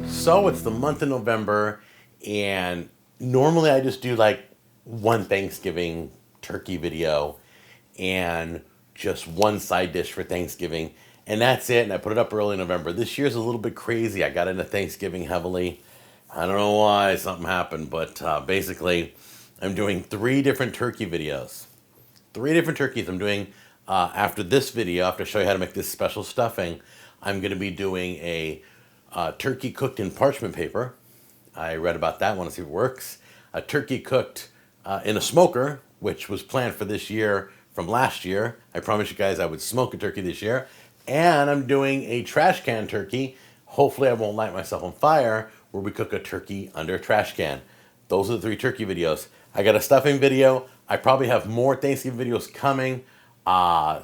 So it's the month of November, and normally I just do like one Thanksgiving turkey video and just one side dish for Thanksgiving, and that's it. And I put it up early November. This year's a little bit crazy. I got into Thanksgiving heavily. I don't know why, something happened, but basically I'm doing 3 different turkey videos. 3 different turkeys. I'm doing, after this video, after I show you how to make this special stuffing, I'm going to be doing a turkey cooked in parchment paper. I read about that, want to see if it works. A turkey cooked in a smoker, which was planned for this year from last year. I promised you guys I would smoke a turkey this year. And I'm doing a trash can turkey. Hopefully I won't light myself on fire, where we cook a turkey under a trash can. Those are the 3 turkey videos. I got a stuffing video. I probably have more Thanksgiving videos coming.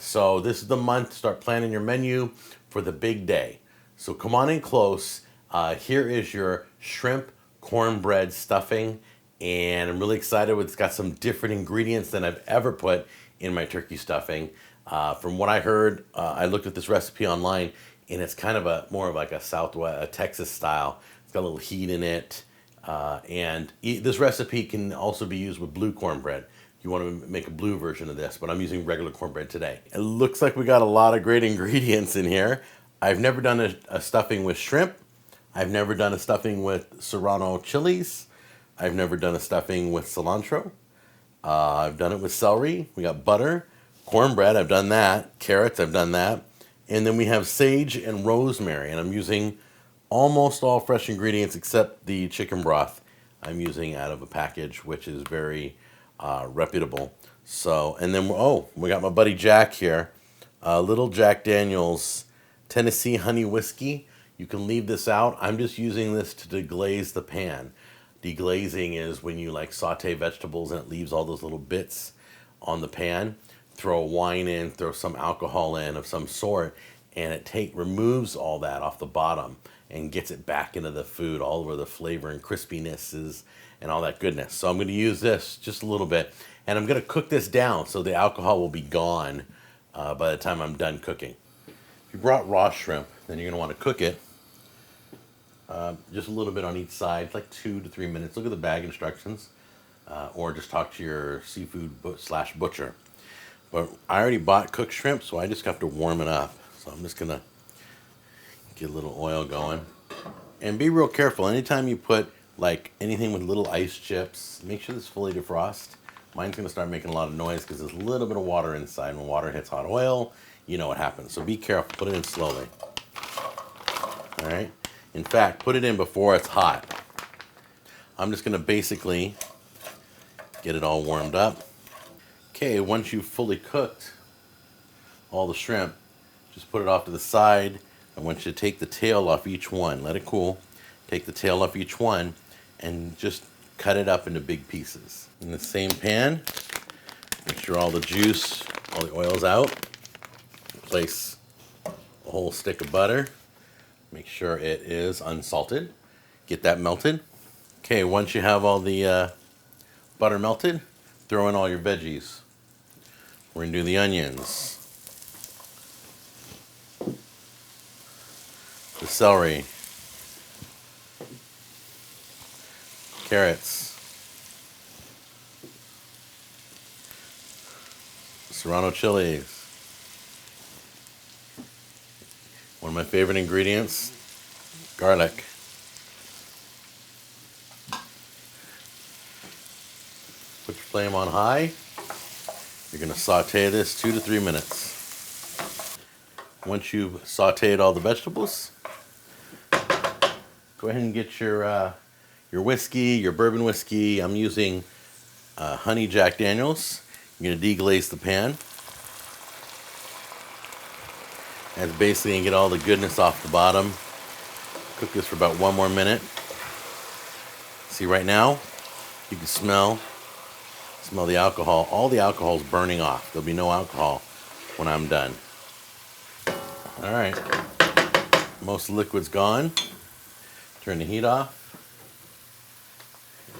So this is the month to start planning your menu for the big day. So come on in close. Here is your shrimp cornbread stuffing, and I'm really excited. It's got some different ingredients than I've ever put in my turkey stuffing. From what I heard, I looked at this recipe online, and it's kind of more of like a Southwest, a Texas style. It's got a little heat in it, and this recipe can also be used with blue cornbread. You want to make a blue version of this, but I'm using regular cornbread today. It looks like we got a lot of great ingredients in here. I've never done a stuffing with shrimp. I've never done a stuffing with serrano chiles. I've never done a stuffing with cilantro. I've done it with celery. We got butter, cornbread. I've done that. Carrots. I've done that. And then we have sage and rosemary. And I'm using almost all fresh ingredients except the chicken broth. I'm using out of a package, which is very reputable. So, and then, we got my buddy Jack here. Little Jack Daniel's Tennessee honey whiskey. You can leave this out. I'm just using this to deglaze the pan. Deglazing is when you like saute vegetables and it leaves all those little bits on the pan. Throw wine in, throw some alcohol in of some sort, and it removes all that off the bottom and gets it back into the food, all over the flavor and crispiness and all that goodness. So I'm going to use this just a little bit, and I'm going to cook this down so the alcohol will be gone by the time I'm done cooking. If you brought raw shrimp, then you're going to want to cook it just a little bit on each side, like 2 to 3 minutes. Look at the bag instructions, or just talk to your seafood / butcher. But I already bought cooked shrimp, so I just have to warm it up. So I'm just going to get a little oil going. And be real careful. Anytime you put like anything with little ice chips, make sure it's fully defrost. Mine's going to start making a lot of noise because there's a little bit of water inside. When water hits hot oil, you know what happens. So be careful. Put it in slowly. All right. In fact, put it in before it's hot. I'm just going to basically get it all warmed up. Okay, once you've fully cooked all the shrimp, just put it off to the side. I want you to take the tail off each one. Let it cool. Take the tail off each one and just cut it up into big pieces. In the same pan, make sure all the juice, all the oil's out. Place a whole stick of butter. Make sure it is unsalted. Get that melted. Okay, once you have all the butter melted, throw in all your veggies. We're gonna do the onions, the celery, carrots, serrano chilies. One of my favorite ingredients, garlic. Put your flame on high. You're going to saute this 2 to 3 minutes. Once you've sauteed all the vegetables, go ahead and get your whiskey, your bourbon whiskey. I'm using honey Jack Daniel's. You're going to deglaze the pan. That's basically going to get all the goodness off the bottom. Cook this for about 1 more minute. See, right now, you can smell the alcohol. All the alcohol is burning off. There'll be no alcohol when I'm done. All right. Most of the liquid's gone. Turn the heat off.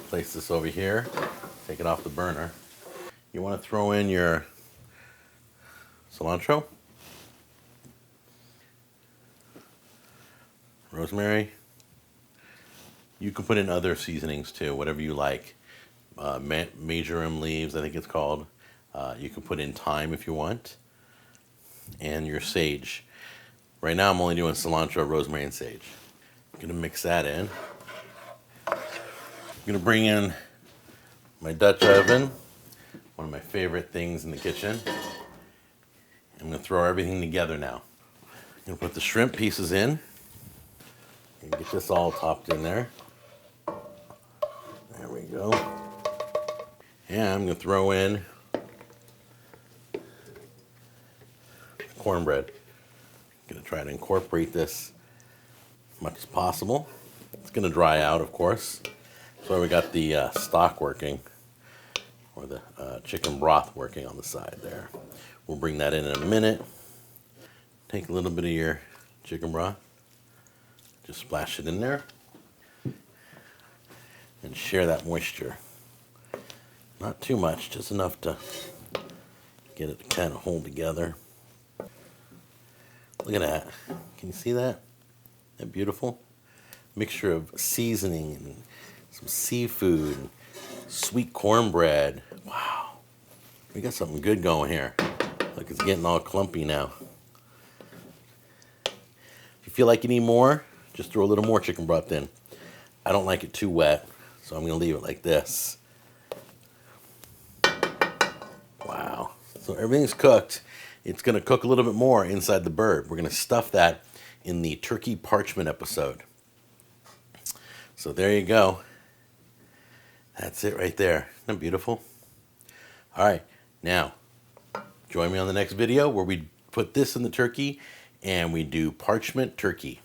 Place this over here. Take it off the burner. You want to throw in your cilantro, rosemary. You can put in other seasonings too, whatever you like. Marjoram leaves, I think it's called. You can put in thyme if you want. And your sage. Right now I'm only doing cilantro, rosemary, and sage. I'm going to mix that in. I'm going to bring in my Dutch oven, one of my favorite things in the kitchen. I'm going to throw everything together now. I'm going to put the shrimp pieces in and get this all topped in there. There we go. And I'm going to throw in cornbread. I'm going to try to incorporate this as much as possible. It's going to dry out, of course. That's why we got the stock working, or the chicken broth working on the side there. We'll bring that in a minute. Take a little bit of your chicken broth, just splash it in there, and share that moisture. Not too much, just enough to get it to kind of hold together. Look at that. Can you see that? Isn't that beautiful? Mixture of seasoning and some seafood, and sweet cornbread. Wow. We got something good going here. Look, it's getting all clumpy now. If you feel like you need more, just throw a little more chicken broth in. I don't like it too wet, so I'm going to leave it like this. Wow. So everything's cooked. It's going to cook a little bit more inside the bird. We're going to stuff that in the turkey parchment episode. So there you go. That's it right there. Isn't that beautiful? All right. Now, join me on the next video where we put this in the turkey and we do parchment turkey.